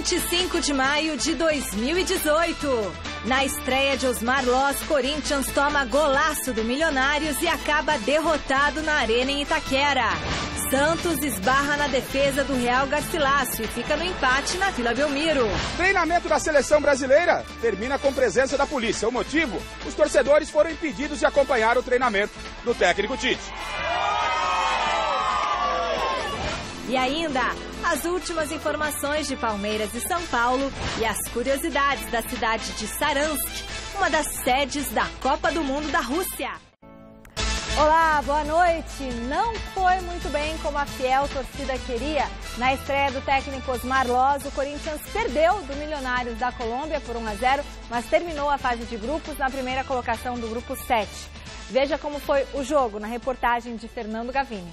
25 de maio de 2018. Na estreia de Osmar Loz, Corinthians toma golaço do Milionários e acaba derrotado na Arena em Itaquera. Santos esbarra na defesa do Real Garcilasso e fica no empate na Vila Belmiro. Treinamento da seleção brasileira termina com presença da polícia. O motivo? Os torcedores foram impedidos de acompanhar o treinamento do técnico Tite. E ainda, as últimas informações de Palmeiras e São Paulo e as curiosidades da cidade de Saransk, uma das sedes da Copa do Mundo da Rússia. Olá, boa noite. Não foi muito bem como a fiel torcida queria. Na estreia do técnico Osmar Loz, o Corinthians perdeu do Milionários da Colômbia por 1-0, mas terminou a fase de grupos na primeira colocação do grupo 7. Veja como foi o jogo na reportagem de Fernando Gavini.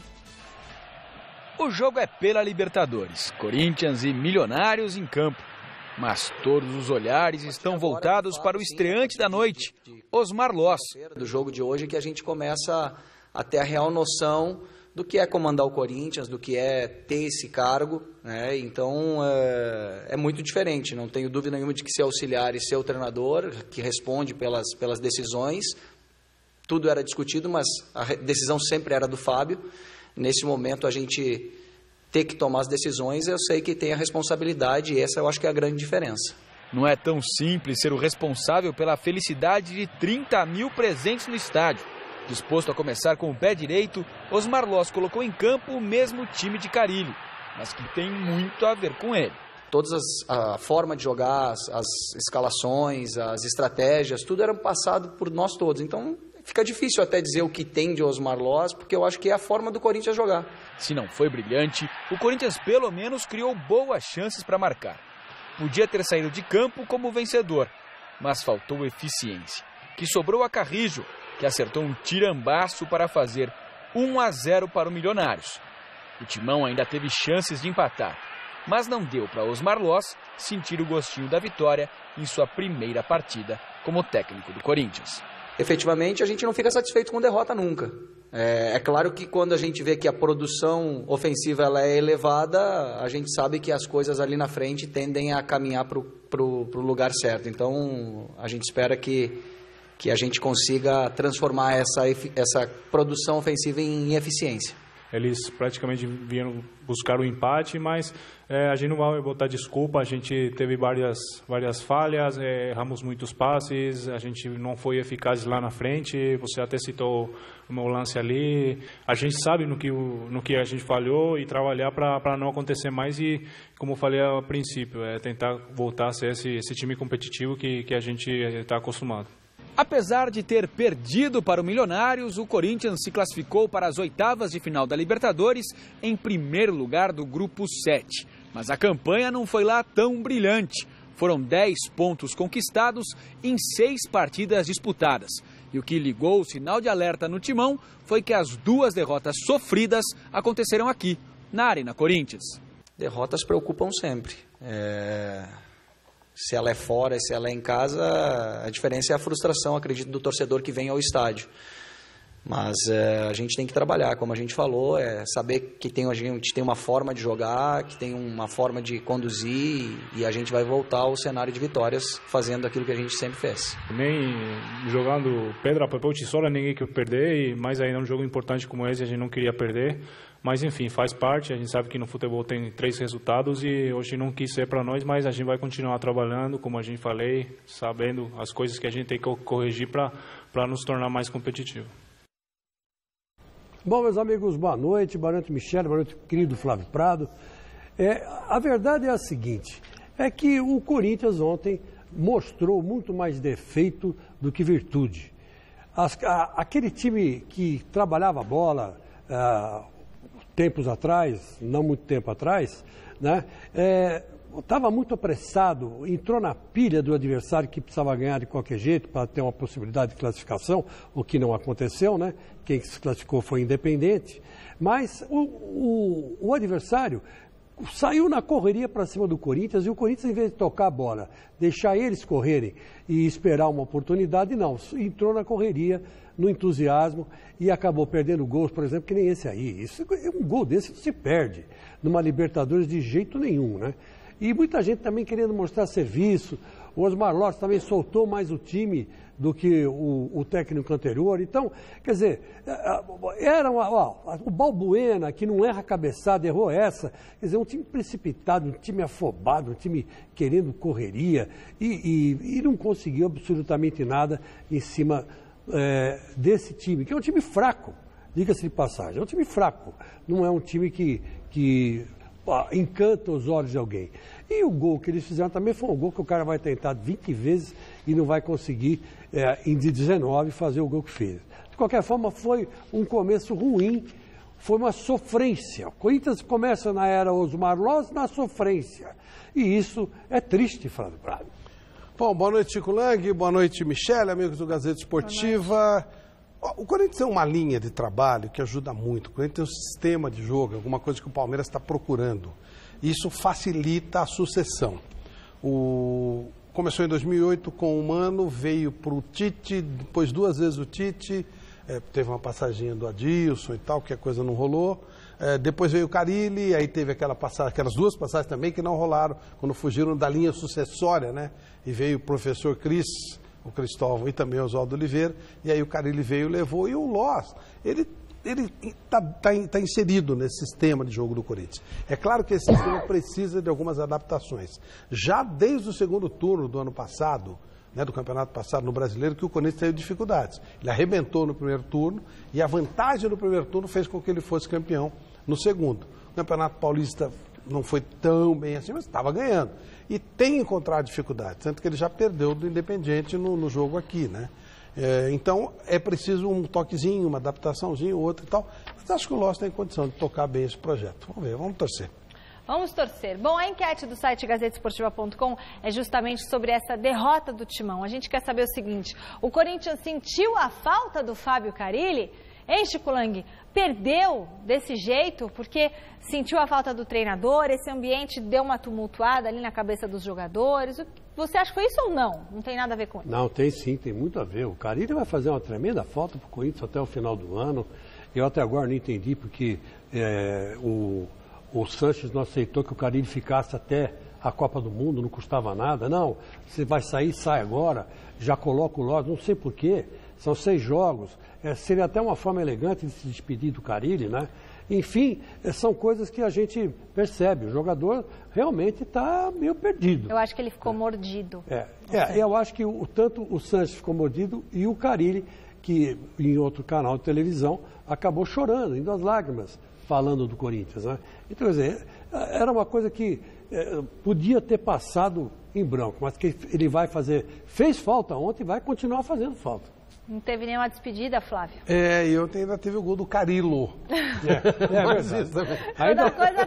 O jogo é pela Libertadores, Corinthians e Milionários em campo. Mas todos os olhares estão voltados para o estreante da noite, Osmar Loz. Do jogo de hoje que a gente começa a ter a real noção do que é comandar o Corinthians, do que é ter esse cargo, né? Então é muito diferente, não tenho dúvida nenhuma de que ser auxiliar e ser o treinador, que responde pelas decisões. Tudo era discutido, mas a decisão sempre era do Fábio. Nesse momento a gente ter que tomar as decisões, eu sei que tem a responsabilidade e essa eu acho que é a grande diferença. Não é tão simples ser o responsável pela felicidade de 30 mil presentes no estádio. Disposto a começar com o pé direito, Osmar Loz colocou em campo o mesmo time de Carille, mas que tem muito a ver com ele. A forma de jogar, as escalações, as estratégias, tudo era passado por nós todos, então fica difícil até dizer o que tem de Osmar Loz, porque eu acho que é a forma do Corinthians jogar. Se não foi brilhante, o Corinthians pelo menos criou boas chances para marcar. Podia ter saído de campo como vencedor, mas faltou eficiência, que sobrou a Carrijo, que acertou um tirambaço para fazer 1-0 para o Milionários. O Timão ainda teve chances de empatar, mas não deu para Osmar Loz sentir o gostinho da vitória em sua primeira partida como técnico do Corinthians. Efetivamente, a gente não fica satisfeito com derrota nunca. É claro que quando a gente vê que a produção ofensiva ela é elevada, a gente sabe que as coisas ali na frente tendem a caminhar para o lugar certo. Então, a gente espera que a gente consiga transformar essa produção ofensiva em eficiência. Eles praticamente vieram buscar o empate, mas a gente não vai botar desculpa, a gente teve várias falhas, erramos muitos passes, a gente não foi eficaz lá na frente, você até citou o meu lance ali, a gente sabe no que a gente falhou e trabalhar para não acontecer mais e, como eu falei ao princípio, tentar voltar a ser esse time competitivo que a gente está acostumado. Apesar de ter perdido para o Milionários, o Corinthians se classificou para as oitavas de final da Libertadores em primeiro lugar do grupo 7. Mas a campanha não foi lá tão brilhante. Foram 10 pontos conquistados em 6 partidas disputadas. E o que ligou o sinal de alerta no Timão foi que as 2 derrotas sofridas aconteceram aqui, na Arena Corinthians. Derrotas preocupam sempre. Se ela é fora, se ela é em casa, a diferença é a frustração, acredito, do torcedor que vem ao estádio. Mas a gente tem que trabalhar, como a gente falou, saber que a gente tem uma forma de jogar, que tem uma forma de conduzir e a gente vai voltar ao cenário de vitórias fazendo aquilo que a gente sempre fez. Nem jogando pedra, papel, tesoura, ninguém quer perder, mas ainda um jogo importante como esse a gente não queria perder. Mas enfim, faz parte, a gente sabe que no futebol tem 3 resultados e hoje não quis ser para nós, mas a gente vai continuar trabalhando, como a gente falei, sabendo as coisas que a gente tem que corrigir para nos tornar mais competitivo. Bom, meus amigos, boa noite Michele, boa noite querido Flávio Prado. A verdade é a seguinte, é que o Corinthians ontem mostrou muito mais defeito do que virtude. Aquele time que trabalhava a bola tempos atrás, não muito tempo atrás, né, estava muito apressado, entrou na pilha do adversário que precisava ganhar de qualquer jeito para ter uma possibilidade de classificação, o que não aconteceu, né? Quem se classificou foi Independente, mas o adversário saiu na correria para cima do Corinthians e o Corinthians, em vez de tocar a bola, deixar eles correrem e esperar uma oportunidade, não, entrou na correria, no entusiasmo e acabou perdendo gols, por exemplo, que nem esse aí. Um gol desse se perde numa Libertadores de jeito nenhum, né? E muita gente também querendo mostrar serviço. O Osmar Loss também soltou mais o time do que o técnico anterior. Então, quer dizer, era o Balbuena, que não erra a cabeçada, errou essa. Quer dizer, um time precipitado, um time afobado, um time querendo correria e não conseguiu absolutamente nada em cima desse time, que é um time fraco, diga-se de passagem. É um time fraco, não é um time que encanta os olhos de alguém. E o gol que eles fizeram também foi um gol que o cara vai tentar 20 vezes e não vai conseguir, em 19, fazer o gol que fez. De qualquer forma, foi um começo ruim, foi uma sofrência. O Corinthians começa na era Osmar Loss na sofrência. E isso é triste, Flávio Prado. Bom, boa noite, Chico Lang, boa noite, Michele, amigos do Gazeta Esportiva. O Corinthians tem uma linha de trabalho que ajuda muito. O Corinthians tem um sistema de jogo, alguma coisa que o Palmeiras está procurando. Isso facilita a sucessão. Começou em 2008 com o Mano, veio para o Tite, depois 2 vezes o Tite, teve uma passaginha do Adilson e tal, que a coisa não rolou. Depois veio o Carille, aí teve aquelas 2 passagens também que não rolaram, quando fugiram da linha sucessória, né? E veio o professor o Cristóvão e também o Oswaldo Oliveira, e aí o Carille veio e levou, e o Loss, ele está inserido nesse sistema de jogo do Corinthians. É claro que esse sistema precisa de algumas adaptações. Já desde o segundo turno do ano passado, do campeonato passado no Brasileiro, que o Corinthians teve dificuldades. Ele arrebentou no primeiro turno e a vantagem do primeiro turno fez com que ele fosse campeão no segundo. O Campeonato Paulista não foi tão bem assim, mas estava ganhando. E tem encontrado dificuldades, tanto que ele já perdeu do Independiente no jogo aqui, né? Então, é preciso um toquezinho, uma adaptaçãozinha, outra e tal. Mas acho que o Loss tem condição de tocar bem esse projeto. Vamos ver, vamos torcer. Vamos torcer. Bom, a enquete do site gazetesportiva.com é justamente sobre essa derrota do Timão. A gente quer saber o seguinte: o Corinthians sentiu a falta do Fábio Carille? Hein, Chico Lang? Perdeu desse jeito porque sentiu a falta do treinador, esse ambiente deu uma tumultuada ali na cabeça dos jogadores. Você acha que foi isso ou não? Não tem nada a ver com isso? Não, tem sim, tem muito a ver. O Carille vai fazer uma tremenda falta para o Corinthians até o final do ano. Eu até agora não entendi porque o Sanches não aceitou que o Carille ficasse até a Copa do Mundo, não custava nada. Não, você vai sair, sai agora, já coloca o Loss, não sei porquê. São 6 jogos. Seria até uma forma elegante de se despedir do Carille, né? Enfim, são coisas que a gente percebe. O jogador realmente está meio perdido. Eu acho que ele ficou mordido. Eu acho que tanto o Sanches ficou mordido e o Carille, que em outro canal de televisão, acabou chorando, indo às lágrimas, falando do Corinthians, né? Então, quer dizer, era uma coisa que podia ter passado em branco, mas que ele vai fazer, fez falta ontem e vai continuar fazendo falta. Não teve nenhuma despedida, Flávio? E ontem ainda teve o gol do Carillo. Mas isso também.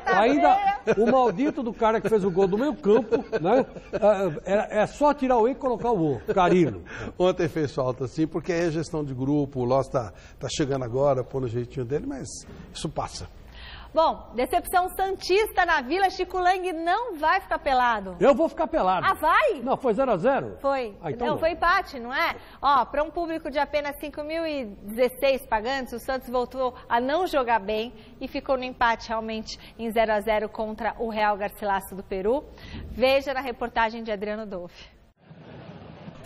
Ainda o maldito do cara que fez o gol do meio campo, né? É só tirar o E e colocar o gol, Carillo. Ontem fez falta, sim, porque é gestão de grupo, o Loss está chegando agora, pôr no jeitinho dele, mas isso passa. Bom, decepção santista na Vila, Chico Lang não vai ficar pelado. Eu vou ficar pelado. Ah, vai? Não, foi 0-0? Foi. Então não, foi empate, não é? Ó, para um público de apenas 5.016 pagantes, o Santos voltou a não jogar bem e ficou no empate realmente em 0-0 contra o Real Garcilaso do Peru. Veja na reportagem de Adriano Dolfi.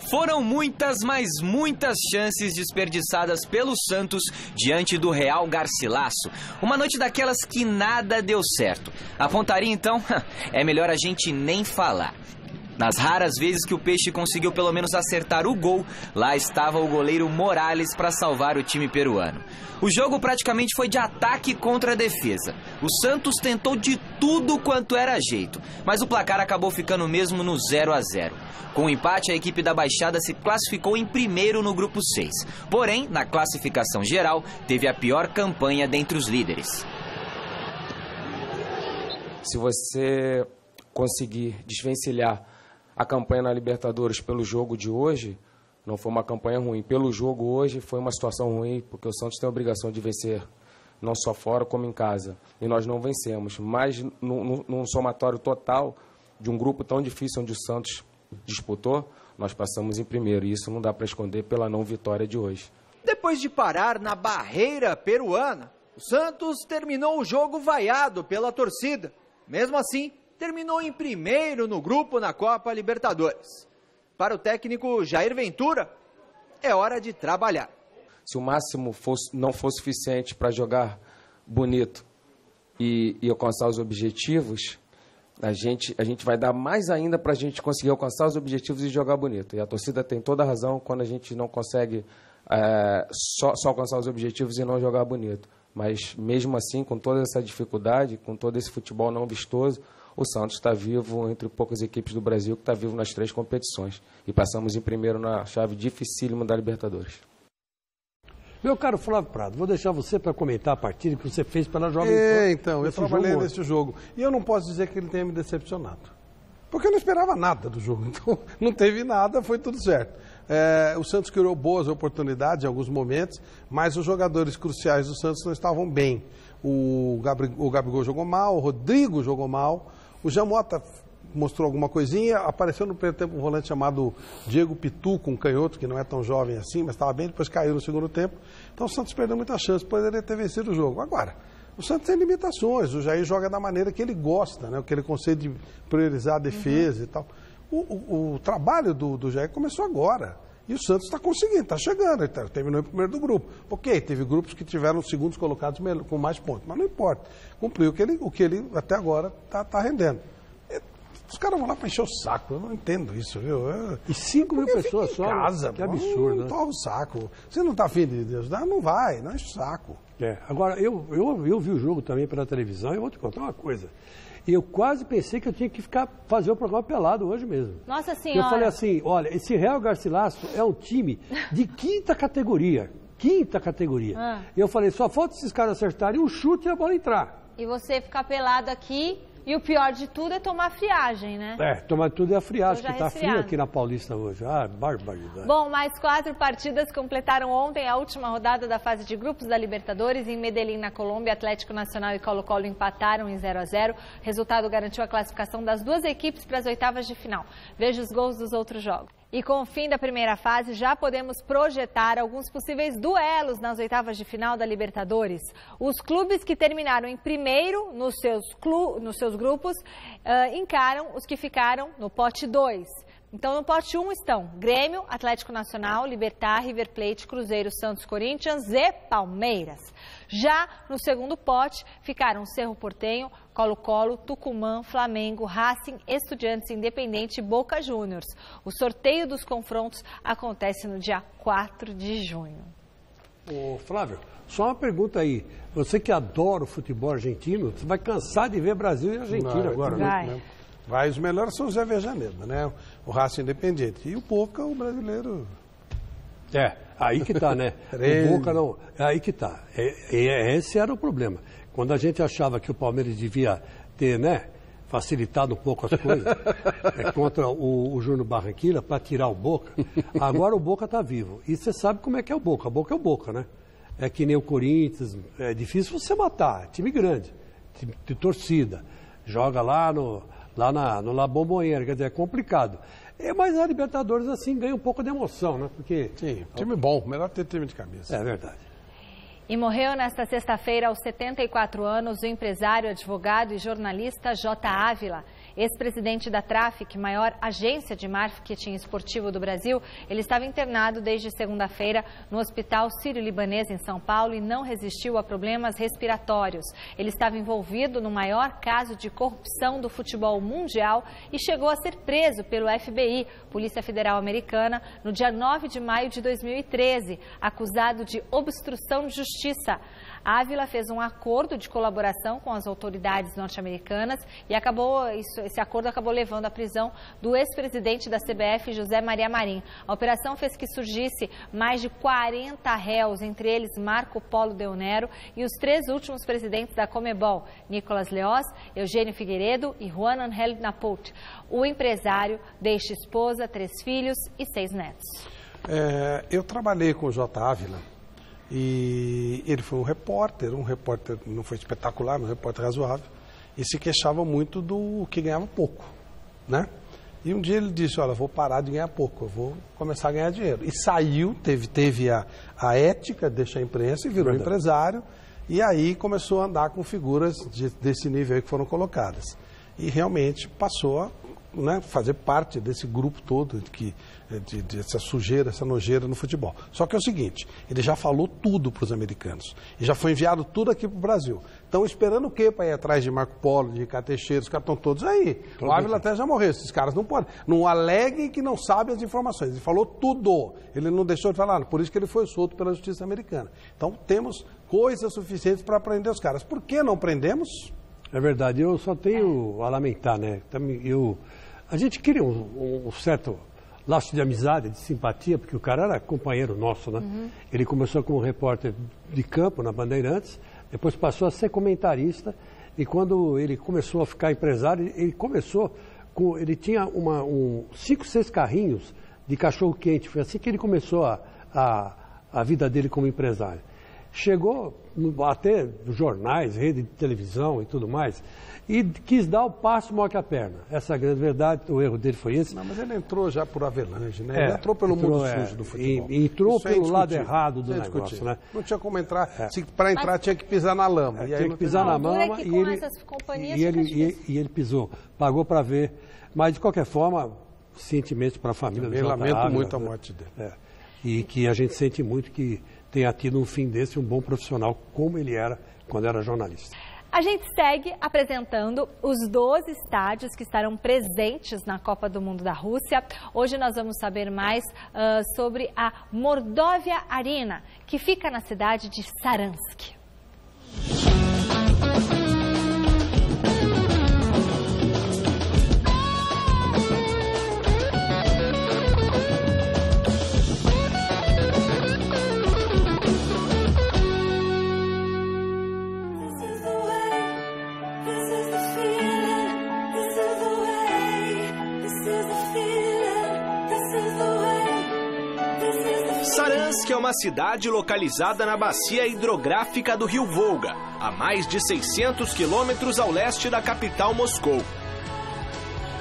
Foram muitas, mas muitas chances desperdiçadas pelo Santos diante do Real Garcilaso. Uma noite daquelas que nada deu certo. A pontaria, então, é melhor a gente nem falar. Nas raras vezes que o Peixe conseguiu pelo menos acertar o gol, lá estava o goleiro Morales para salvar o time peruano. O jogo praticamente foi de ataque contra defesa. O Santos tentou de tudo quanto era jeito, mas o placar acabou ficando mesmo no 0-0. Com o empate, a equipe da Baixada se classificou em primeiro no grupo 6. Porém, na classificação geral, teve a pior campanha dentre os líderes. Se você conseguir desvencilhar a campanha na Libertadores pelo jogo de hoje, não foi uma campanha ruim. Pelo jogo hoje foi uma situação ruim, porque o Santos tem a obrigação de vencer, não só fora como em casa. E nós não vencemos. Mas num somatório total de um grupo tão difícil onde o Santos disputou, nós passamos em primeiro. E isso não dá para esconder pela não vitória de hoje. Depois de parar na barreira peruana, o Santos terminou o jogo vaiado pela torcida. Mesmo assim, terminou em primeiro no grupo na Copa Libertadores. Para o técnico Jair Ventura, é hora de trabalhar. Se o máximo não fosse suficiente para jogar bonito e alcançar os objetivos, a gente vai dar mais ainda para a gente conseguir alcançar os objetivos e jogar bonito. E a torcida tem toda a razão quando a gente não consegue só alcançar os objetivos e não jogar bonito. Mas mesmo assim, com toda essa dificuldade, com todo esse futebol não vistoso, o Santos está vivo entre poucas equipes do Brasil que está vivo nas 3 competições. E passamos em primeiro na chave dificílima da Libertadores. Meu caro Flávio Prado, vou deixar você para comentar a partida que você fez pela Jovem Pan. Então, eu trabalhei nesse jogo. E eu não posso dizer que ele tenha me decepcionado. Porque eu não esperava nada do jogo. Então, não teve nada, foi tudo certo. O Santos criou boas oportunidades em alguns momentos, mas os jogadores cruciais do Santos não estavam bem. O Gabigol jogou mal, o Rodrigo jogou mal, o Jamota mostrou alguma coisinha, apareceu no primeiro tempo um volante chamado Diego Pituco, um canhoto, que não é tão jovem assim, mas estava bem, depois caiu no segundo tempo. Então o Santos perdeu muita chance, poderia ter vencido o jogo. Agora, o Santos tem limitações, o Jair joga da maneira que ele gosta, né? Aquele conceito de priorizar a defesa e tal. O trabalho do Jair começou agora. E o Santos está conseguindo, está chegando, terminou em primeiro do grupo. Ok, teve grupos que tiveram segundos colocados com mais pontos, mas não importa. Cumpriu o que ele até agora está rendendo. Os caras vão lá para encher o saco, eu não entendo isso, viu? E 5 mil pessoas só, casa, que absurdo, não torra o saco. Você não está afim de Deus, não vai, não enche o saco. Agora, eu vi o jogo também pela televisão e eu vou te contar uma coisa. Eu quase pensei que eu tinha que fazer o programa pelado hoje mesmo. Nossa Senhora! Eu falei assim, olha, esse Real Garcilaso é um time de quinta categoria. E eu falei, só falta esses caras acertarem um chute e a bola entrar. E você ficar pelado aqui, e o pior de tudo é tomar friagem, né? Tomar tudo é a friagem, que tá frio aqui na Paulista hoje. Barbaridade. Bom, mais 4 partidas completaram ontem a última rodada da fase de grupos da Libertadores. Em Medellín, na Colômbia, Atlético Nacional e Colo-Colo empataram em 0-0. Resultado garantiu a classificação das 2 equipes para as oitavas de final. Veja os gols dos outros jogos. E com o fim da primeira fase, já podemos projetar alguns possíveis duelos nas oitavas de final da Libertadores. Os clubes que terminaram em primeiro nos seus grupos encaram os que ficaram no pote 2. Então, no pote 1 estão Grêmio, Atlético Nacional, Libertad, River Plate, Cruzeiro, Santos, Corinthians e Palmeiras. Já no segundo pote ficaram Cerro Porteño, Colo-Colo, Tucumã, Flamengo, Racing, Estudiantes, Independente e Boca Juniors. O sorteio dos confrontos acontece no dia 4 de junho. Ô, Flávio, só uma pergunta aí. Você que adora o futebol argentino, você vai cansar de ver Brasil e Argentina agora, né? Vai, os melhores são os Zé Vejaneda, né? O Racing Independente. E o Boca, o brasileiro. Aí que tá, né? O Boca não. Aí que tá. Esse era o problema. Quando a gente achava que o Palmeiras devia ter, né? Facilitado um pouco as coisas contra o Júnior Barranquilla para tirar o Boca. Agora o Boca tá vivo. E você sabe como é que é o Boca. O Boca é o Boca, né? É que nem o Corinthians. É difícil você matar. Time grande, time de torcida. Joga lá no La Bombonera, quer dizer, é complicado. Mas a Libertadores, assim, ganha um pouco de emoção, né? Porque... Sim, time bom, melhor ter time de cabeça. É verdade. E morreu nesta sexta-feira, aos 74 anos, o empresário, advogado e jornalista J. Ávila. Ex-presidente da Traffic, maior agência de marketing esportivo do Brasil, ele estava internado desde segunda-feira no Hospital Sírio-Libanês, em São Paulo, e não resistiu a problemas respiratórios. Ele estava envolvido no maior caso de corrupção do futebol mundial e chegou a ser preso pelo FBI, Polícia Federal Americana, no dia 9 de maio de 2013, acusado de obstrução de justiça. Ávila fez um acordo de colaboração com as autoridades norte-americanas e esse acordo acabou levando à prisão do ex-presidente da CBF, José Maria Marim. A operação fez que surgisse mais de 40 réus, entre eles Marco Polo Deonero e os 3 últimos presidentes da Conmebol, Nicolás Leoz, Eugênio Figueiredo e Juan Ángel Naput. O empresário deixa esposa, 3 filhos e 6 netos. Eu trabalhei com o J. Ávila. E ele foi um repórter não foi espetacular, mas um repórter razoável, e se queixava muito do que ganhava pouco, né? E um dia ele disse, olha, vou parar de ganhar pouco, eu vou começar a ganhar dinheiro. E saiu, teve a ética, deixa a imprensa e virou empresário, e aí começou a andar com figuras desse nível aí que foram colocadas. e realmente passou a fazer parte desse grupo todo dessa sujeira, essa nojeira no futebol. Só que é o seguinte, ele já falou tudo para os americanos e já foi enviado tudo aqui para o Brasil. Estão esperando o quê para ir atrás de Marco Polo, de Ricardo Teixeira? Os caras estão todos aí. O Ávila até já morreu, esses caras não podem. Não aleguem que não sabem as informações. Ele falou tudo. Ele não deixou de falar, por isso que ele foi solto pela justiça americana. Então temos coisas suficientes para prender os caras. Por que não prendemos? É verdade, eu só tenho a lamentar, né? A gente queria um certo laço de amizade, de simpatia, porque o cara era companheiro nosso, né? Ele começou como repórter de campo na Bandeirantes, depois passou a ser comentarista, e quando ele começou a ficar empresário, ele tinha 5, 6 carrinhos de cachorro-quente. Foi assim que ele começou a vida dele como empresário. Chegou até jornais, rede de televisão e tudo mais, e quis dar o passo maior que a perna. Essa é a grande verdade, o erro dele foi esse. Não, mas ele entrou já por avalanche, né? Ele entrou pelo mundo sujo do futebol. Entrou pelo lado errado do negócio, né? Não tinha como entrar, para entrar tinha que pisar na lama. Tinha que pisar na lama e ele pisou, pagou para ver. Mas, de qualquer forma, sentimentos para a família do Eu lamento Ávila, muito a morte dele. E que a gente sente muito que tenha tido um fim desse, um bom profissional, como ele era quando era jornalista. A gente segue apresentando os 12 estádios que estarão presentes na Copa do Mundo da Rússia. Hoje nós vamos saber mais sobre a Mordovia Arena, que fica na cidade de Saransk. Saransk é uma cidade localizada na bacia hidrográfica do rio Volga, a mais de 600 quilômetros ao leste da capital Moscou.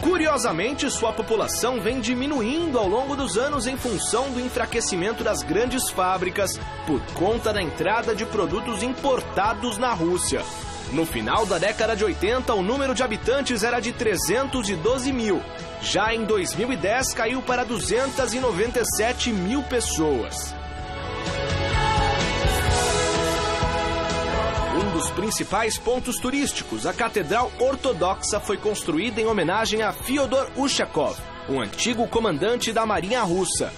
Curiosamente, sua população vem diminuindo ao longo dos anos em função do enfraquecimento das grandes fábricas por conta da entrada de produtos importados na Rússia. No final da década de 80, o número de habitantes era de 312 mil. Já em 2010, caiu para 297 mil pessoas. Um dos principais pontos turísticos, a Catedral Ortodoxa, foi construída em homenagem a Fyodor Ushakov, um antigo comandante da Marinha Russa.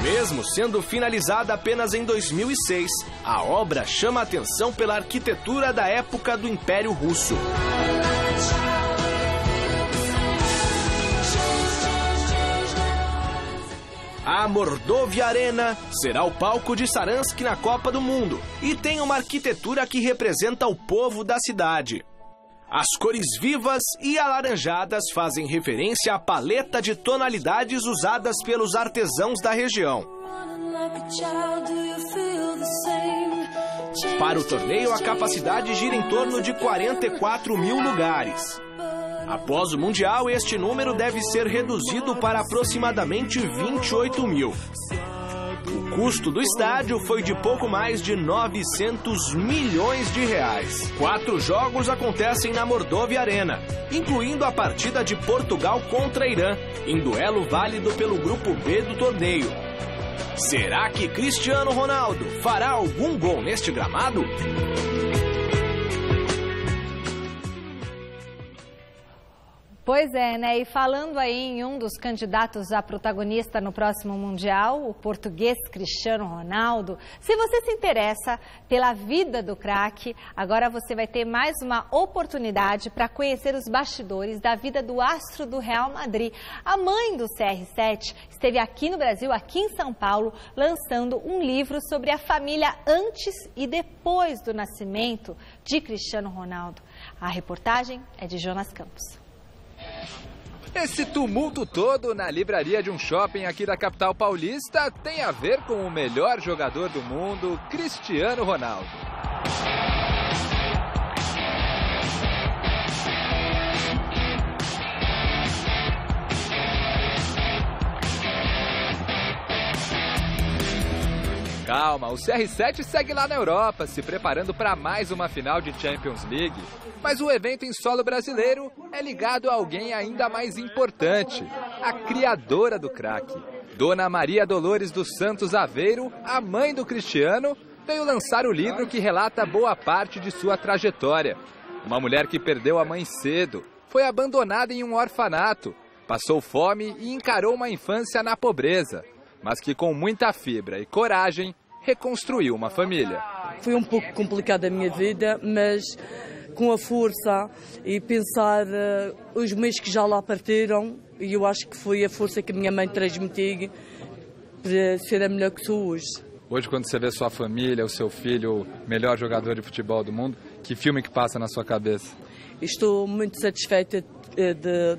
Mesmo sendo finalizada apenas em 2006, a obra chama a atenção pela arquitetura da época do Império Russo. A Mordovia Arena será o palco de Saransk na Copa do Mundo e tem uma arquitetura que representa o povo da cidade. As cores vivas e alaranjadas fazem referência à paleta de tonalidades usadas pelos artesãos da região. Para o torneio, a capacidade gira em torno de 44 mil lugares. Após o Mundial, este número deve ser reduzido para aproximadamente 28 mil. O custo do estádio foi de pouco mais de 900 milhões de reais. 4 jogos acontecem na Mordovia Arena, incluindo a partida de Portugal contra Irã, em duelo válido pelo grupo B do torneio. Será que Cristiano Ronaldo fará algum gol neste gramado? Pois é, né? E falando aí em um dos candidatos a protagonista no próximo Mundial, o português Cristiano Ronaldo, se você se interessa pela vida do craque, agora você vai ter mais uma oportunidade para conhecer os bastidores da vida do astro do Real Madrid. A mãe do CR7 esteve aqui no Brasil, aqui em São Paulo, lançando um livro sobre a família antes e depois do nascimento de Cristiano Ronaldo. A reportagem é de Jonas Campos. Esse tumulto todo na livraria de um shopping aqui da capital paulista tem a ver com o melhor jogador do mundo, Cristiano Ronaldo. Calma, o CR7 segue lá na Europa, se preparando para mais uma final de Champions League. Mas o evento em solo brasileiro é ligado a alguém ainda mais importante, a criadora do craque. Dona Maria Dolores dos Santos Aveiro, a mãe do Cristiano, veio lançar o livro que relata boa parte de sua trajetória. Uma mulher que perdeu a mãe cedo, foi abandonada em um orfanato, passou fome e encarou uma infância na pobreza, mas que com muita fibra e coragem reconstruiu uma família. Foi um pouco complicada a minha vida, mas com a força e pensar os meus que já lá partiram, e eu acho que foi a força que a minha mãe transmitiu para ser a melhor que sou hoje. Hoje, quando você vê sua família, o seu filho, o melhor jogador de futebol do mundo, que filme que passa na sua cabeça? Estou muito satisfeita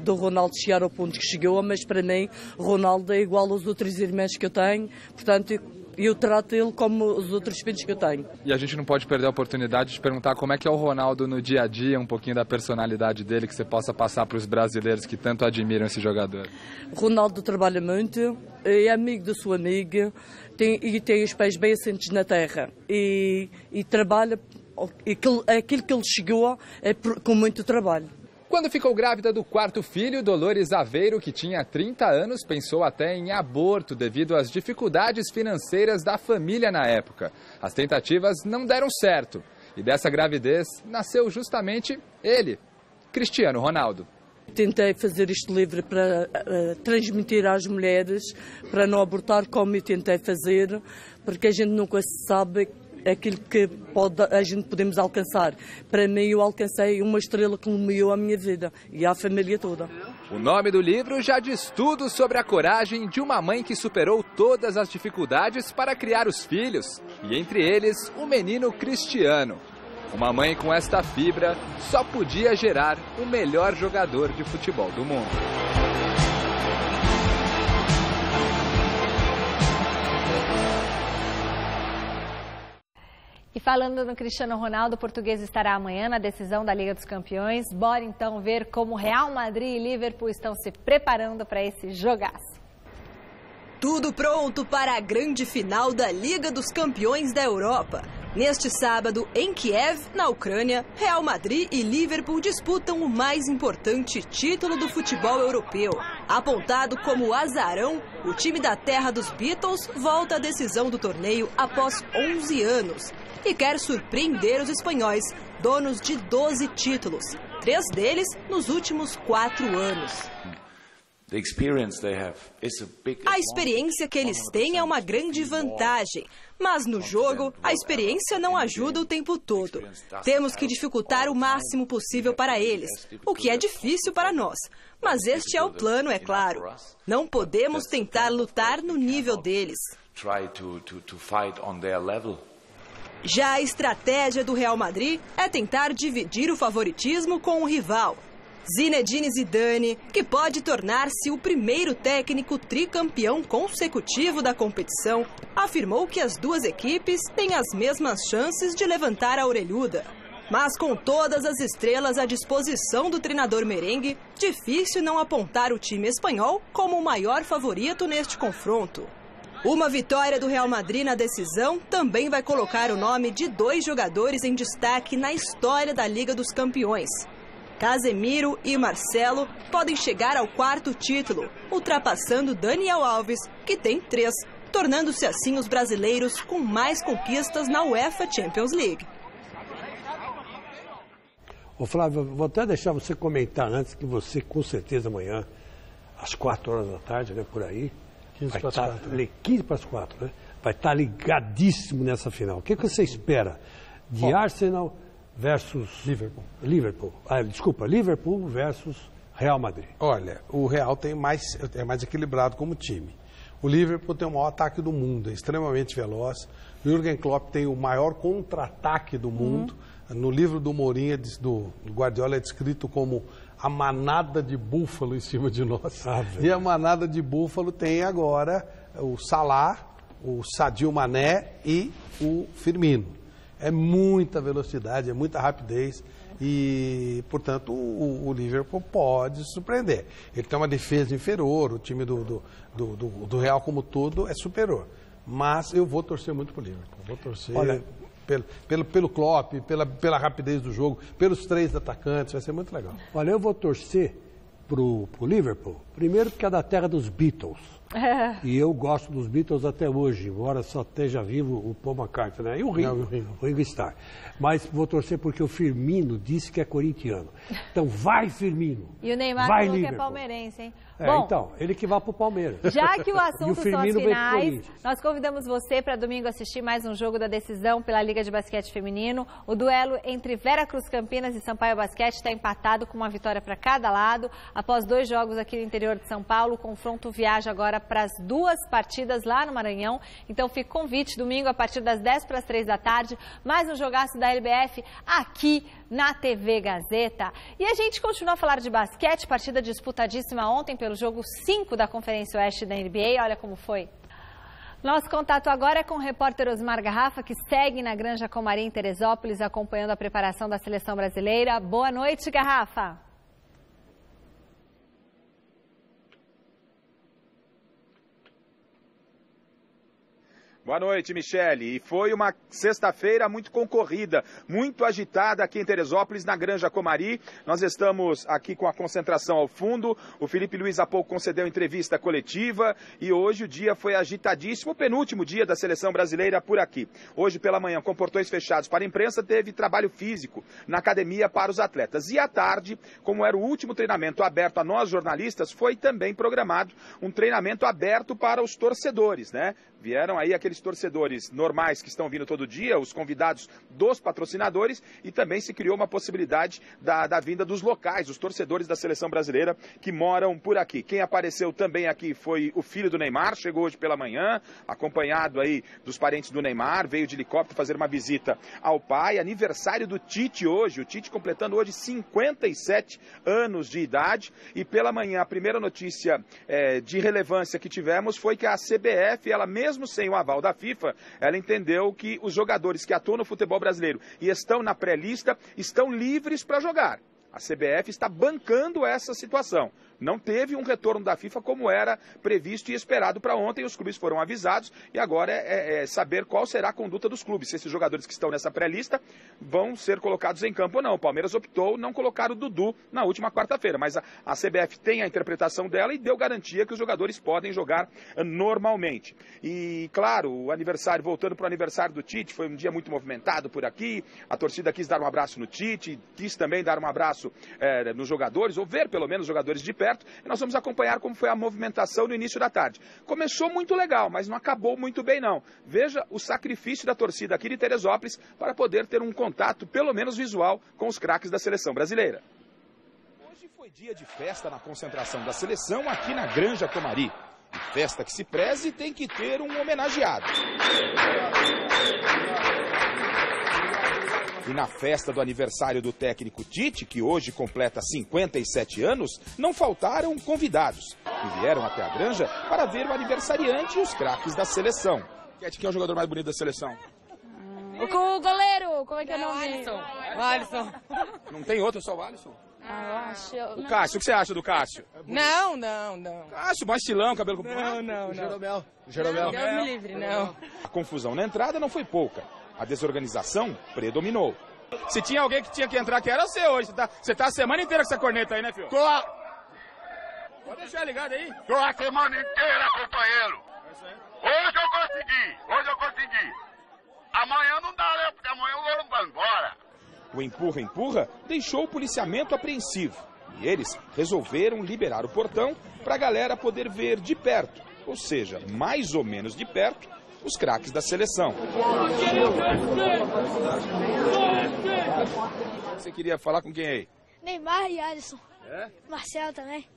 do Ronaldo chegar ao ponto que chegou, mas para mim Ronaldo é igual aos outros irmãos que eu tenho, portanto eu trato ele como os outros filhos que eu tenho. E a gente não pode perder a oportunidade de perguntar como é que é o Ronaldo no dia a dia, um pouquinho da personalidade dele, que você possa passar para os brasileiros que tanto admiram esse jogador. Ronaldo trabalha muito, é amigo da sua amiga e tem os pés bem assentes na terra e trabalha, aquilo que ele chegou é com muito trabalho. Quando ficou grávida do quarto filho, Dolores Aveiro, que tinha 30 anos, pensou até em aborto devido às dificuldades financeiras da família na época. As tentativas não deram certo e dessa gravidez nasceu justamente ele, Cristiano Ronaldo. Tentei fazer este livro para transmitir às mulheres, para não abortar como eu tentei fazer, porque a gente nunca sabe aquilo que a gente podemos alcançar. Para mim, eu alcancei uma estrela que iluminou a minha vida e a família toda. O nome do livro já diz tudo sobre a coragem de uma mãe que superou todas as dificuldades para criar os filhos, e entre eles, o menino Cristiano. Uma mãe com esta fibra só podia gerar o melhor jogador de futebol do mundo. E falando no Cristiano Ronaldo, o português estará amanhã na decisão da Liga dos Campeões. Bora então ver como Real Madrid e Liverpool estão se preparando para esse jogaço. Tudo pronto para a grande final da Liga dos Campeões da Europa. Neste sábado, em Kiev, na Ucrânia, Real Madrid e Liverpool disputam o mais importante título do futebol europeu. Apontado como azarão, o time da terra dos Beatles volta à decisão do torneio após 11 anos e quer surpreender os espanhóis, donos de 12 títulos, 3 deles nos últimos 4 anos. A experiência que eles têm é uma grande vantagem, mas no jogo a experiência não ajuda o tempo todo. Temos que dificultar o máximo possível para eles, o que é difícil para nós. Mas este é o plano, é claro. Não podemos tentar lutar no nível deles. Já a estratégia do Real Madrid é tentar dividir o favoritismo com o rival. Zinedine Zidane, que pode tornar-se o primeiro técnico tricampeão consecutivo da competição, afirmou que as duas equipes têm as mesmas chances de levantar a orelhuda. Mas com todas as estrelas à disposição do treinador merengue, difícil não apontar o time espanhol como o maior favorito neste confronto. Uma vitória do Real Madrid na decisão também vai colocar o nome de 2 jogadores em destaque na história da Liga dos Campeões. Casemiro e Marcelo podem chegar ao 4º título, ultrapassando Daniel Alves, que tem 3, tornando-se assim os brasileiros com mais conquistas na UEFA Champions League. Ô Flávio, vou até deixar você comentar antes, que você com certeza amanhã, às 4 horas da tarde, né, por aí, 15 para as 4, né, vai estar ligadíssimo nessa final. O que você espera de Arsenal versus Liverpool versus Real Madrid? Olha, o Real é mais equilibrado como time. O Liverpool tem o maior ataque do mundo, é extremamente veloz. O Jürgen Klopp tem o maior contra-ataque do mundo. No livro do Mourinho, do Guardiola, é descrito como a manada de búfalo em cima de nós. E a manada de búfalo tem agora o Salah, o Sadio Mané e o Firmino. É muita velocidade, é muita rapidez e, portanto, o Liverpool pode surpreender. Ele tem uma defesa inferior, o time do Real como todo é superior. mas eu vou torcer muito pro Liverpool. Vou torcer pelo Klopp, pela rapidez do jogo, pelos 3 atacantes, vai ser muito legal. Olha, eu vou torcer pro Liverpool, primeiro porque é da terra dos Beatles. E eu gosto dos Beatles até hoje, embora só esteja vivo o Paul McCartney, né? E o Ringo Starr. Mas vou torcer porque o Firmino disse que é corintiano. Então vai, Firmino. E o Neymar vai, falou Liverpool. que é palmeirense, hein? Bom, então, ele que vai pro Palmeiras. Já que o assunto são as finais, pro nós convidamos você para domingo assistir mais um jogo da decisão pela Liga de Basquete Feminino. O duelo entre Vera Cruz Campinas e Sampaio Basquete está empatado com uma vitória para cada lado. Após 2 jogos aqui no interior de São Paulo, o confronto viaja agora para as 2 partidas lá no Maranhão. Então fica o convite, domingo a partir das 10 para as 3 da tarde, mais um jogaço da LBF aqui na TV Gazeta. E a gente continua a falar de basquete, partida disputadíssima ontem pelo jogo 5 da Conferência Oeste da NBA. Olha como foi. Nosso contato agora é com o repórter Osmar Garrafa, que segue na Granja Comari, em Teresópolis, acompanhando a preparação da seleção brasileira. Boa noite, Garrafa. Boa noite, Michele. E foi uma sexta-feira muito concorrida, muito agitada aqui em Teresópolis, na Granja Comari. Nós estamos aqui com a concentração ao fundo. O Felipe Luiz há pouco concedeu entrevista coletiva e hoje o dia foi agitadíssimo, o penúltimo dia da seleção brasileira por aqui. Hoje pela manhã, com portões fechados para a imprensa, teve trabalho físico na academia para os atletas. E à tarde, como era o último treinamento aberto a nós jornalistas, foi também programado um treinamento aberto para os torcedores, né? Vieram aí aqueles torcedores normais que estão vindo todo dia, os convidados dos patrocinadores, e também se criou uma possibilidade da vinda dos locais, os torcedores da seleção brasileira que moram por aqui. Quem apareceu também aqui foi o filho do Neymar, chegou hoje pela manhã, acompanhado aí dos parentes do Neymar, veio de helicóptero fazer uma visita ao pai. Aniversário do Tite hoje, o Tite completando hoje 57 anos de idade, e pela manhã a primeira notícia de relevância que tivemos foi que a CBF, ela mesmo sem o aval da FIFA, ela entendeu que os jogadores que atuam no futebol brasileiro e estão na pré-lista estão livres para jogar. A CBF está bancando essa situação. Não teve um retorno da FIFA como era previsto e esperado para ontem. Os clubes foram avisados e agora é saber qual será a conduta dos clubes. Se esses jogadores que estão nessa pré-lista vão ser colocados em campo ou não. O Palmeiras optou não colocar o Dudu na última quarta-feira, mas a CBF tem a interpretação dela e deu garantia que os jogadores podem jogar normalmente. E, claro, o aniversário, voltando para o aniversário do Tite, foi um dia muito movimentado por aqui. A torcida quis dar um abraço no Tite, quis também dar um abraço nos jogadores, ou ver pelo menos os jogadores de perto. E nós vamos acompanhar como foi a movimentação no início da tarde. Começou muito legal, mas não acabou muito bem não. Veja o sacrifício da torcida aqui de Teresópolis para poder ter um contato, pelo menos visual, com os craques da seleção brasileira. Hoje foi dia de festa na concentração da seleção aqui na Granja Comari. E festa que se preze tem que ter um homenageado. E na festa do aniversário do técnico Tite, que hoje completa 57 anos, não faltaram convidados, que vieram até a Granja para ver o aniversariante e os craques da seleção. Quem é o jogador mais bonito da seleção? O goleiro, como é que é o nome? O Alisson. Não tem outro, só o Alisson? Eu acho. O Cássio, o que você acha do Cássio? Não. Cássio, mais estilão, cabelo comprido. Não. Jeromel. Deus me livre, não. A confusão na entrada não foi pouca. A desorganização predominou. Se tinha alguém que tinha que entrar, que era você hoje. Você tá a semana inteira com essa corneta aí, né, filho? Pode deixar ligado aí. Tô a semana inteira, companheiro. Hoje eu consegui. Amanhã não dá, né? Porque amanhã o ouro vai embora. O empurra-empurra deixou o policiamento apreensivo. E eles resolveram liberar o portão para a galera poder ver de perto, ou seja, mais ou menos de perto, os craques da seleção. Você queria falar com quem aí? Neymar e Alisson. Marcelo também.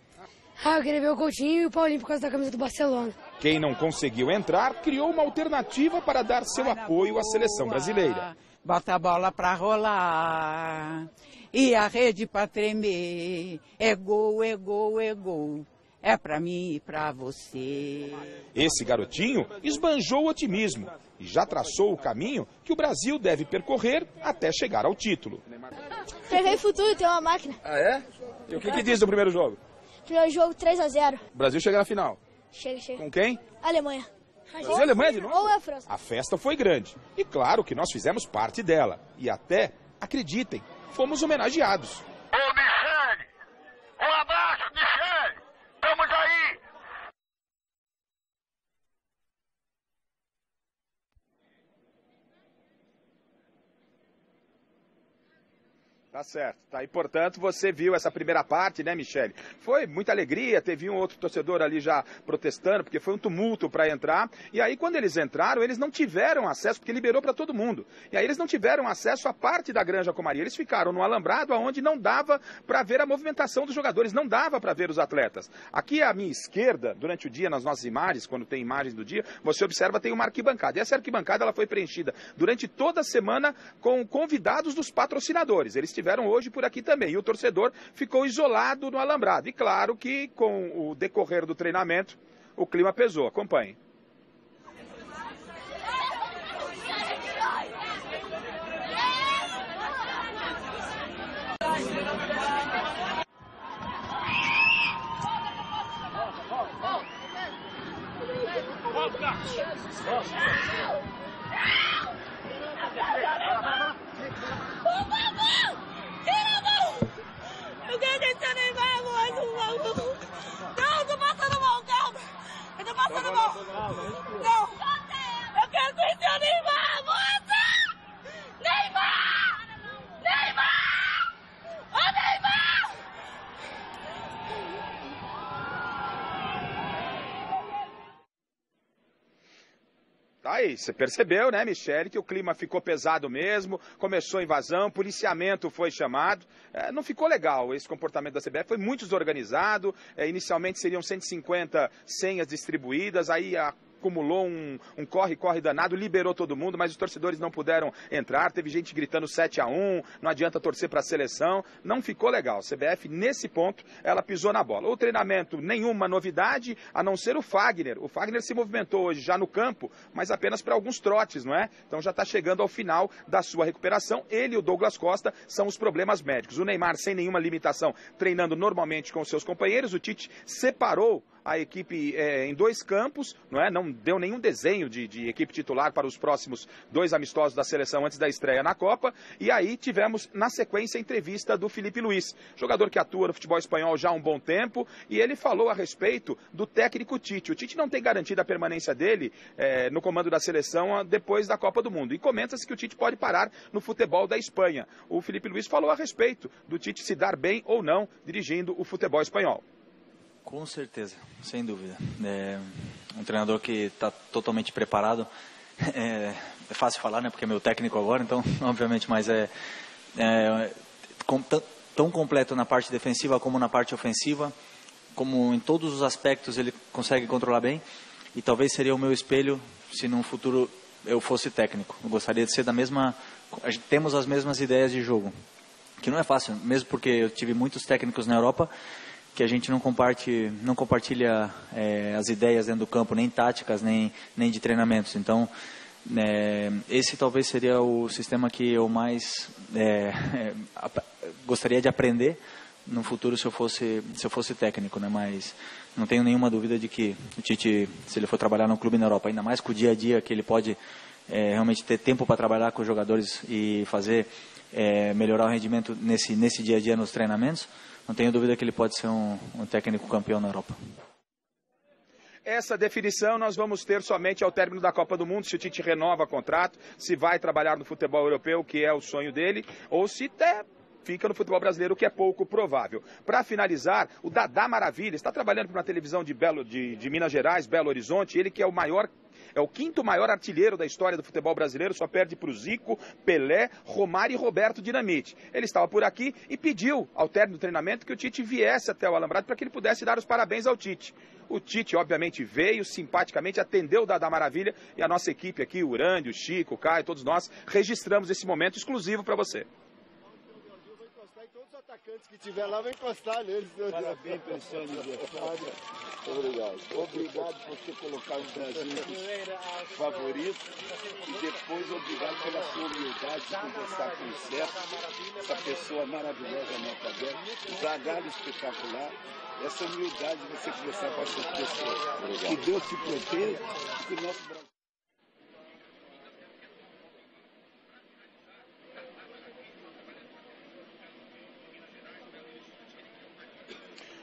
Eu queria ver o Coutinho e o Paulinho por causa da camisa do Barcelona. Quem não conseguiu entrar, criou uma alternativa para dar seu apoio à seleção brasileira. Bota a bola pra rolar e a rede pra tremer. É gol, é gol, é gol. É pra mim e pra você. Esse garotinho esbanjou o otimismo e já traçou o caminho que o Brasil deve percorrer até chegar ao título. Peguei futuro, tem uma máquina. Ah, é? E o que diz do primeiro jogo? Primeiro jogo 3-0. O Brasil chega na final. Chega. Com quem? Alemanha. Brasil e Alemanha de novo? Ou a França. A festa foi grande. E claro que nós fizemos parte dela. E até, acreditem, fomos homenageados. Ô, Michele! Um abraço, Michele! Estamos aí! Tá certo, tá. E portanto você viu essa primeira parte, né, Michele? Foi muita alegria, teve um outro torcedor ali já protestando, porque foi um tumulto para entrar. E aí quando eles entraram, eles não tiveram acesso, porque liberou para todo mundo. E aí eles não tiveram acesso à parte da Granja Comari. Eles ficaram no alambrado, onde não dava para ver a movimentação dos jogadores, não dava para ver os atletas. Aqui à minha esquerda, durante o dia, nas nossas imagens, quando tem imagens do dia, você observa, tem uma arquibancada. E essa arquibancada ela foi preenchida durante toda a semana com convidados dos patrocinadores. Eles tiveram hoje por aqui também. E o torcedor ficou isolado no alambrado. E claro que com o decorrer do treinamento, o clima pesou. Acompanhe. Eu quero descer nem vai agora, não, tô passando mal, calma. Eu tô passando mal. Não, eu quero conhecer o Neymar, moça! Neymar! Neymar! Ô, Neymar! Tá aí, você percebeu, né, Michele, que o clima ficou pesado mesmo, começou a invasão, policiamento foi chamado, não ficou legal esse comportamento da CBF, foi muito desorganizado, inicialmente seriam 150 senhas distribuídas, aí acumulou um corre-corre danado, liberou todo mundo, mas os torcedores não puderam entrar, teve gente gritando 7-1, não adianta torcer para a seleção, não ficou legal. A CBF, nesse ponto, ela pisou na bola. O treinamento, nenhuma novidade, a não ser o Fagner. O Fagner se movimentou hoje já no campo, mas apenas para alguns trotes, não é? Então já está chegando ao final da sua recuperação. Ele e o Douglas Costa são os problemas médicos. O Neymar, sem nenhuma limitação, treinando normalmente com seus companheiros. O Tite separou a equipe em dois campos, não é? Não deu nenhum desenho de equipe titular para os próximos 2 amistosos da seleção antes da estreia na Copa. E aí tivemos, na sequência, a entrevista do Filipe Luís, jogador que atua no futebol espanhol já há um bom tempo, e ele falou a respeito do técnico Tite. O Tite não tem garantida a permanência dele no comando da seleção depois da Copa do Mundo. E comenta-se que o Tite pode parar no futebol da Espanha. O Filipe Luís falou a respeito do Tite se dar bem ou não dirigindo o futebol espanhol. Com certeza, sem dúvida. É um treinador que está totalmente preparado. É fácil falar, né? Porque é meu técnico agora, então, obviamente, mas tão completo na parte defensiva como na parte ofensiva, como em todos os aspectos ele consegue controlar bem. E talvez seria o meu espelho se num futuro eu fosse técnico. Eu gostaria de ser da mesma. Temos as mesmas ideias de jogo, que não é fácil, mesmo porque eu tive muitos técnicos na Europa que a gente não compartilha as ideias dentro do campo, nem táticas, nem de treinamentos. Então, esse talvez seria o sistema que eu mais gostaria de aprender no futuro se eu fosse técnico, né? Mas não tenho nenhuma dúvida de que o Tite, se ele for trabalhar no clube na Europa, ainda mais com o dia a dia que ele pode realmente ter tempo para trabalhar com os jogadores e fazer melhorar o rendimento nesse dia a dia nos treinamentos, não tenho dúvida que ele pode ser um técnico campeão na Europa. Essa definição nós vamos ter somente ao término da Copa do Mundo, se o Tite renova contrato, se vai trabalhar no futebol europeu, que é o sonho dele, ou se fica no futebol brasileiro, que é pouco provável. Para finalizar, o Dadá Maravilha está trabalhando para uma televisão de Minas Gerais, Belo Horizonte, ele que é o quinto maior artilheiro da história do futebol brasileiro, só perde para o Zico, Pelé, Romário e Roberto Dinamite. Ele estava por aqui e pediu, ao término do treinamento, que o Tite viesse até o alambrado para que ele pudesse dar os parabéns ao Tite. O Tite, obviamente, veio simpaticamente, atendeu o Dadá Maravilha e a nossa equipe aqui, o Urândio, o Chico, o Caio, todos nós, registramos esse momento exclusivo para você. atacantes que tiver lá, vai encostar neles. Parabéns pelo seu aniversário. Obrigado. Obrigado por ter colocado o Brasil entre favorito. E depois, obrigado pela sua humildade de conversar com o Sérgio, essa pessoa maravilhosa, nota 10, Zagallo espetacular. Essa humildade de você conversar com essas pessoas. Obrigado. Que Deus te proteja, que o nosso Brasil...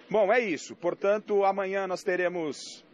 Bom, é isso. Portanto, amanhã nós teremos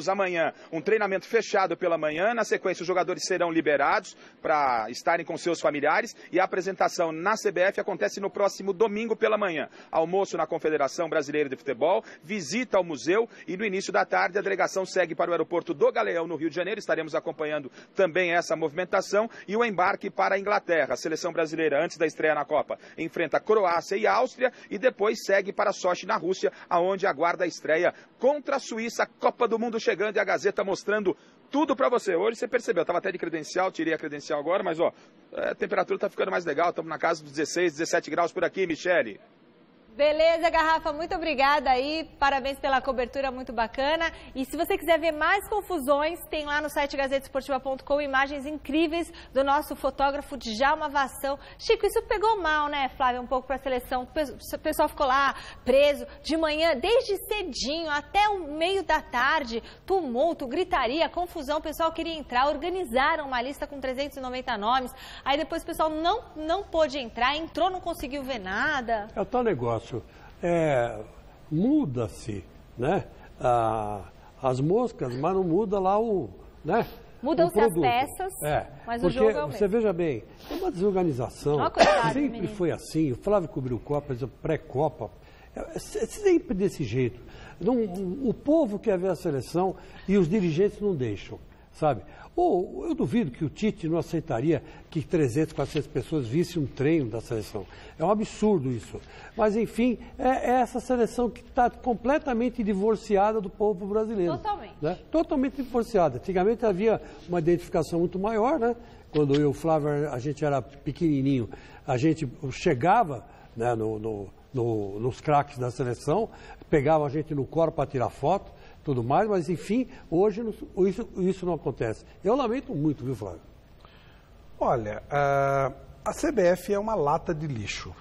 amanhã um treinamento fechado pela manhã. Na sequência, os jogadores serão liberados para estarem com seus familiares. E a apresentação na CBF acontece no próximo domingo pela manhã. Almoço na Confederação Brasileira de Futebol, visita ao museu e no início da tarde a delegação segue para o aeroporto do Galeão, no Rio de Janeiro. Estaremos acompanhando também essa movimentação e o embarque para a Inglaterra. A seleção brasileira, antes da estreia na Copa, enfrenta a Croácia e a Áustria e depois segue para Sochi, na Rússia, aonde aguarda a estreia contra a Suíça, Copa do Mundo chegando e a Gazeta mostrando tudo para você. Hoje você percebeu, estava até de credencial, tirei a credencial agora, mas ó, a temperatura está ficando mais legal, estamos na casa dos 16, 17 graus por aqui, Michele. Beleza, Garrafa, muito obrigada aí, parabéns pela cobertura, muito bacana. E se você quiser ver mais confusões, tem lá no site gazetesportiva.com imagens incríveis do nosso fotógrafo Djalma Vassão. Chico, isso pegou mal, né, Flávia, um pouco para a seleção. O pessoal ficou lá preso de manhã, desde cedinho até o meio da tarde, tumulto, gritaria, confusão, o pessoal queria entrar, organizaram uma lista com 390 nomes, aí depois o pessoal não pôde entrar, entrou, não conseguiu ver nada. É o tal negócio. Muda-se, né? As moscas, mas não muda lá o, né? Mudam-se as peças, mas o jogo é o mesmo. Você veja bem, é uma desorganização, sempre foi assim. O Flávio cobriu Copa, pré-Copa, é sempre desse jeito. O povo quer ver a seleção e os dirigentes não deixam, sabe? Ou eu duvido que o Tite não aceitaria que 300, 400 pessoas vissem um treino da seleção. É um absurdo isso. Mas, enfim, é essa seleção que está completamente divorciada do povo brasileiro. Totalmente. Né? Totalmente divorciada. Antigamente havia uma identificação muito maior, né? Quando eu e o Flávio, a gente era pequenininho, a gente chegava, né, nos craques da seleção, pegava a gente no coro para tirar foto, tudo mais, mas enfim, hoje isso não acontece. Eu lamento muito, viu, Flávio? Olha, a CBF é uma lata de lixo.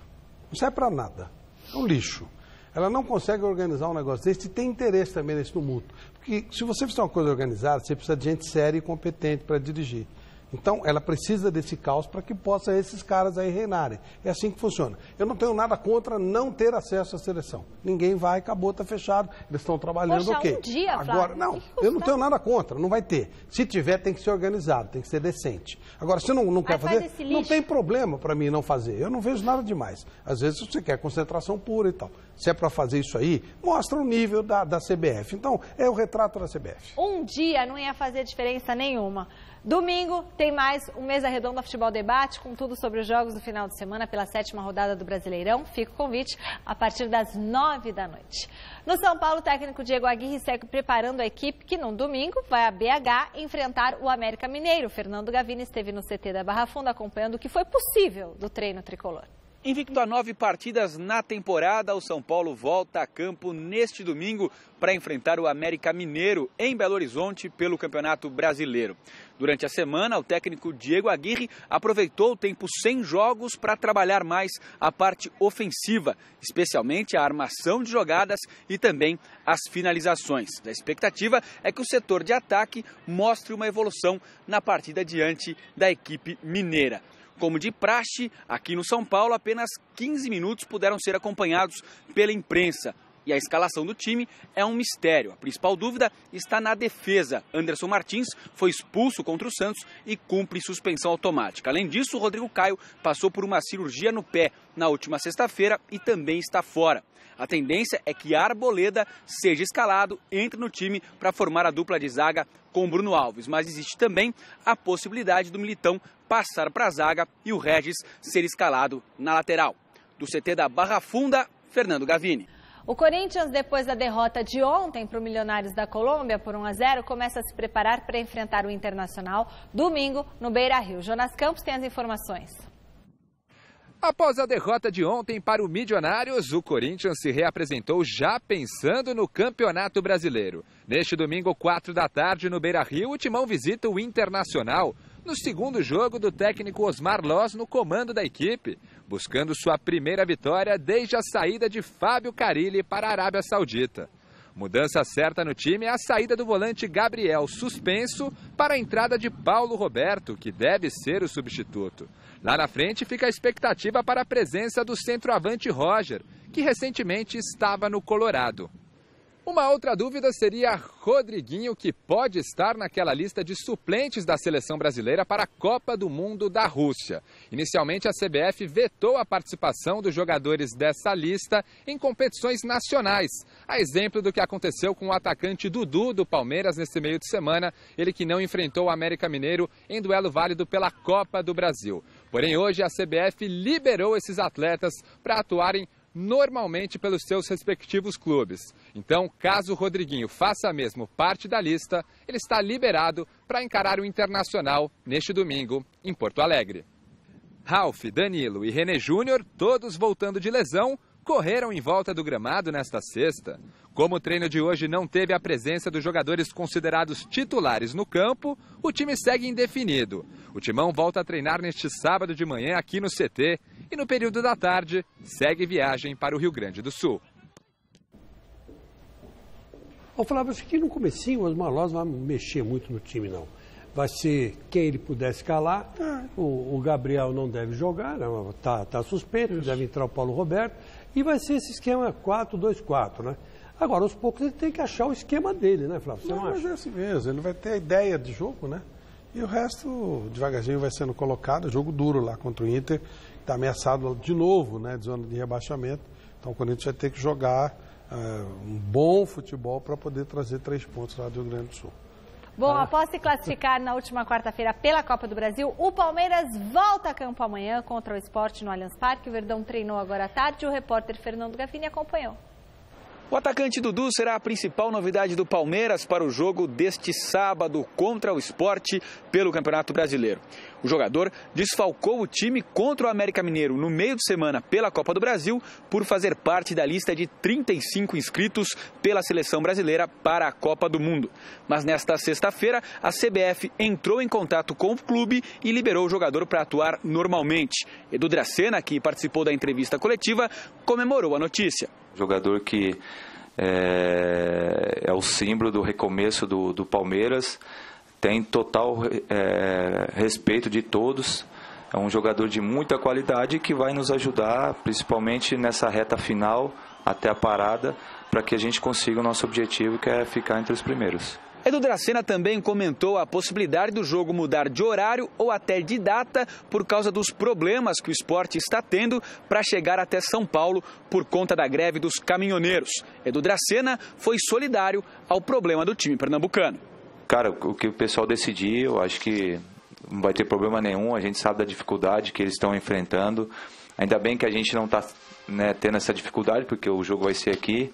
Não serve para nada. É um lixo. Ela não consegue organizar um negócio desse e tem interesse também nesse tumulto. Porque se você fizer uma coisa organizada, você precisa de gente séria e competente para dirigir. Então, ela precisa desse caos para que possa esses caras aí reinarem. É assim que funciona. Eu não tenho nada contra não ter acesso à seleção. Ninguém vai, acabou, está fechado. Eles estão trabalhando, Poxa, ok. Um dia, Flávio, agora, não, eu não tenho nada contra, não vai ter. Se tiver, tem que ser organizado, tem que ser decente. Agora, se não quer fazer, não tem problema para mim não fazer. Eu não vejo nada demais. Às vezes você quer concentração pura e tal. Se é para fazer isso aí, mostra o nível da CBF. Então, é o retrato da CBF. Um dia não ia fazer diferença nenhuma. Domingo tem mais um Mesa Redonda Futebol Debate, com tudo sobre os jogos do final de semana pela 7ª rodada do Brasileirão. Fica o convite a partir das 9 da noite. No São Paulo, o técnico Diego Aguirre segue preparando a equipe que, no domingo, vai a BH enfrentar o América Mineiro. Fernando Gavini esteve no CT da Barra Funda acompanhando o que foi possível do treino tricolor. Invicto a 9 partidas na temporada, o São Paulo volta a campo neste domingo para enfrentar o América Mineiro em Belo Horizonte pelo Campeonato Brasileiro. Durante a semana, o técnico Diego Aguirre aproveitou o tempo sem jogos para trabalhar mais a parte ofensiva, especialmente a armação de jogadas e também as finalizações. A expectativa é que o setor de ataque mostre uma evolução na partida diante da equipe mineira. Como de praxe, aqui no São Paulo, apenas 15 minutos puderam ser acompanhados pela imprensa. E a escalação do time é um mistério. A principal dúvida está na defesa. Anderson Martins foi expulso contra o Santos e cumpre suspensão automática. Além disso, o Rodrigo Caio passou por uma cirurgia no pé na última sexta-feira e também está fora. A tendência é que Arboleda seja escalado, entre no time para formar a dupla de zaga com Bruno Alves. Mas existe também a possibilidade do Militão passar para a zaga e o Regis ser escalado na lateral. Do CT da Barra Funda, Fernando Gavini. O Corinthians, depois da derrota de ontem para o Milionários da Colômbia por 1-0, começa a se preparar para enfrentar o Internacional domingo no Beira-Rio. Jonas Campos tem as informações. Após a derrota de ontem para o Milionários, o Corinthians se reapresentou já pensando no Campeonato Brasileiro. Neste domingo, 4 da tarde, no Beira-Rio, o Timão visita o Internacional, no segundo jogo do técnico Osmar Loz no comando da equipe, buscando sua primeira vitória desde a saída de Fábio Carille para a Arábia Saudita. Mudança certa no time é a saída do volante Gabriel, suspenso, para a entrada de Paulo Roberto, que deve ser o substituto. Lá na frente fica a expectativa para a presença do centroavante Roger, que recentemente estava no Colorado. Uma outra dúvida seria Rodriguinho, que pode estar naquela lista de suplentes da seleção brasileira para a Copa do Mundo da Rússia. Inicialmente, a CBF vetou a participação dos jogadores dessa lista em competições nacionais. A exemplo do que aconteceu com o atacante Dudu, do Palmeiras, nesse meio de semana, ele que não enfrentou o América Mineiro em duelo válido pela Copa do Brasil. Porém, hoje a CBF liberou esses atletas para atuarem normalmente pelos seus respectivos clubes. Então, caso o Rodriguinho faça mesmo parte da lista, ele está liberado para encarar o Internacional neste domingo em Porto Alegre. Ralf, Danilo e René Júnior, todos voltando de lesão, correram em volta do gramado nesta sexta. Como o treino de hoje não teve a presença dos jogadores considerados titulares no campo, o time segue indefinido. O Timão volta a treinar neste sábado de manhã aqui no CT e no período da tarde segue viagem para o Rio Grande do Sul. Eu falava assim que no comecinho o Osmar Loz vai mexer muito no time, não. Vai ser quem ele puder escalar. O Gabriel não deve jogar, está suspenso, deve entrar o Paulo Roberto. E vai ser esse esquema 4-2-4, né? Agora, aos poucos, ele tem que achar o esquema dele, né, Flávio? Você não acha? Mas é assim mesmo, ele vai ter a ideia de jogo, né? E o resto, devagarzinho, vai sendo colocado. Jogo duro lá contra o Inter, que está ameaçado de novo, né, de zona de rebaixamento. Então, o Corinthians vai ter que jogar um bom futebol para poder trazer 3 pontos lá do Rio Grande do Sul. Bom, após se classificar na última quarta-feira pela Copa do Brasil, o Palmeiras volta a campo amanhã contra o Sport no Allianz Parque. O Verdão treinou agora à tarde e o repórter Fernando Gaffini acompanhou. O atacante Dudu será a principal novidade do Palmeiras para o jogo deste sábado contra o Sport pelo Campeonato Brasileiro. O jogador desfalcou o time contra o América Mineiro no meio de semana pela Copa do Brasil por fazer parte da lista de 35 inscritos pela seleção brasileira para a Copa do Mundo. Mas nesta sexta-feira, a CBF entrou em contato com o clube e liberou o jogador para atuar normalmente. Edu Dracena, que participou da entrevista coletiva, comemorou a notícia. Jogador que é o símbolo do recomeço do Palmeiras, tem total respeito de todos, é um jogador de muita qualidade que vai nos ajudar, principalmente nessa reta final, até a parada, para que a gente consiga o nosso objetivo, que é ficar entre os primeiros. Edu Dracena também comentou a possibilidade do jogo mudar de horário ou até de data por causa dos problemas que o Sport está tendo para chegar até São Paulo por conta da greve dos caminhoneiros. Edu Dracena foi solidário ao problema do time pernambucano. Cara, o que o pessoal decidir, eu acho que não vai ter problema nenhum. A gente sabe da dificuldade que eles estão enfrentando. Ainda bem que a gente não está tendo essa dificuldade, porque o jogo vai ser aqui.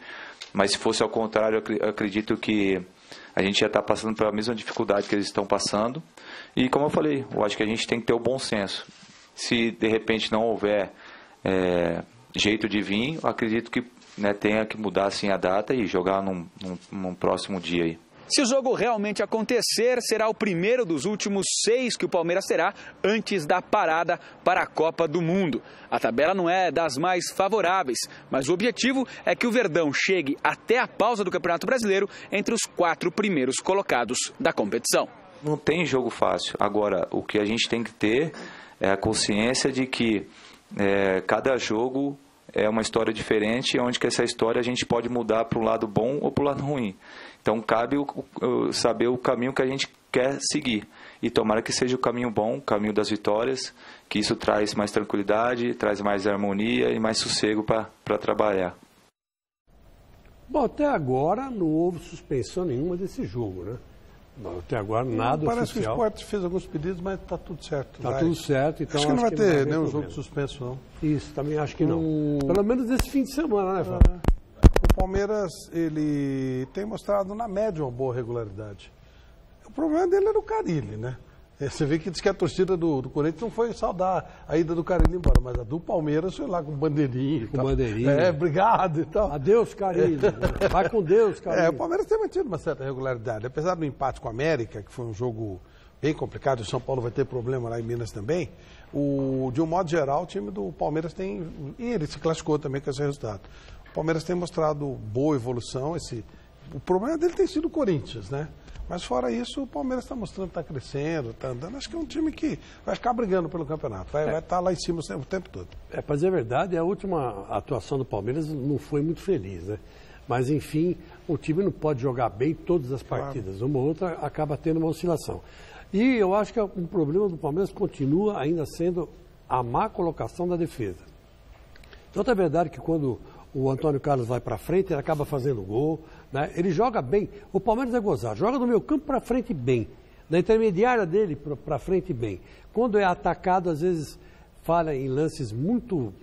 Mas se fosse ao contrário, eu acredito que a gente já está passando pela mesma dificuldade que eles estão passando. E como eu falei, eu acho que a gente tem que ter o bom senso. Se de repente não houver jeito de vir, eu acredito que tenha que mudar assim a data e jogar num próximo dia aí. Se o jogo realmente acontecer, será o primeiro dos últimos 6 que o Palmeiras terá antes da parada para a Copa do Mundo. A tabela não é das mais favoráveis, mas o objetivo é que o Verdão chegue até a pausa do Campeonato Brasileiro entre os 4 primeiros colocados da competição. Não tem jogo fácil. Agora, o que a gente tem que ter é a consciência de que cada jogo é uma história diferente, onde que essa história a gente pode mudar para o lado bom ou para o lado ruim. Então, cabe saber o caminho que a gente quer seguir. E tomara que seja o caminho bom, o caminho das vitórias, que isso traz mais tranquilidade, traz mais harmonia e mais sossego para trabalhar. Bom, até agora não houve suspensão nenhuma desse jogo, né? Não, até agora nada parece oficial. Parece que o Sport fez alguns pedidos, mas está tudo certo. Está tudo certo. Então acho que não vai ter nenhum jogo suspenso, não. Isso, também acho que não. Pelo menos esse fim de semana, né, Fábio? O Palmeiras, ele tem mostrado na média uma boa regularidade. O problema dele era o Carille, né? Você vê que diz que a torcida do Corinthians não foi saudar a ida do Carille embora, mas a do Palmeiras foi lá com bandeirinha. Com bandeirinha. Obrigado e tal. Adeus, Carille. Vai com Deus, Carille. O Palmeiras tem mantido uma certa regularidade. Apesar do empate com a América, que foi um jogo bem complicado, e o São Paulo vai ter problema lá em Minas também, de um modo geral, o time do Palmeiras tem... E ele se classificou também com esse resultado. O Palmeiras tem mostrado boa evolução. O problema dele tem sido o Corinthians, né? Mas fora isso, o Palmeiras está mostrando que está crescendo, está andando. Acho que é um time que vai ficar brigando pelo campeonato. Vai estar lá em cima o tempo todo. Para dizer a verdade, a última atuação do Palmeiras não foi muito feliz, né? Mas, enfim, o time não pode jogar bem todas as partidas. Claro. Uma ou outra acaba tendo uma oscilação. E eu acho que um problema do Palmeiras continua ainda sendo a má colocação da defesa. Tanto é verdade que quando o Antônio Carlos vai para frente, ele acaba fazendo gol, né? Ele joga bem. O Palmeiras é gozar, joga do meio campo para frente bem, na intermediária dele para frente bem. Quando é atacado, às vezes falha em lances muito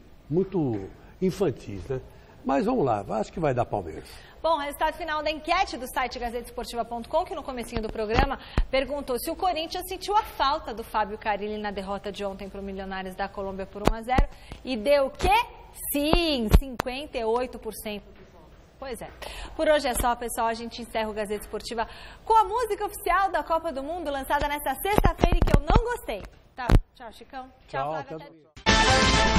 infantis, né? Mas vamos lá, acho que vai dar Palmeiras. Bom, resultado final da enquete do site gazetesportiva.com, que no comecinho do programa perguntou se o Corinthians sentiu a falta do Fábio Carille na derrota de ontem para o Milionários da Colômbia por 1-0. E deu o quê? Sim, 58%. Pois é. Por hoje é só, pessoal. A gente encerra o Gazeta Esportiva com a música oficial da Copa do Mundo, lançada nesta sexta-feira e que eu não gostei. Tá, tchau, Chicão. Tchau, Flávia. Até...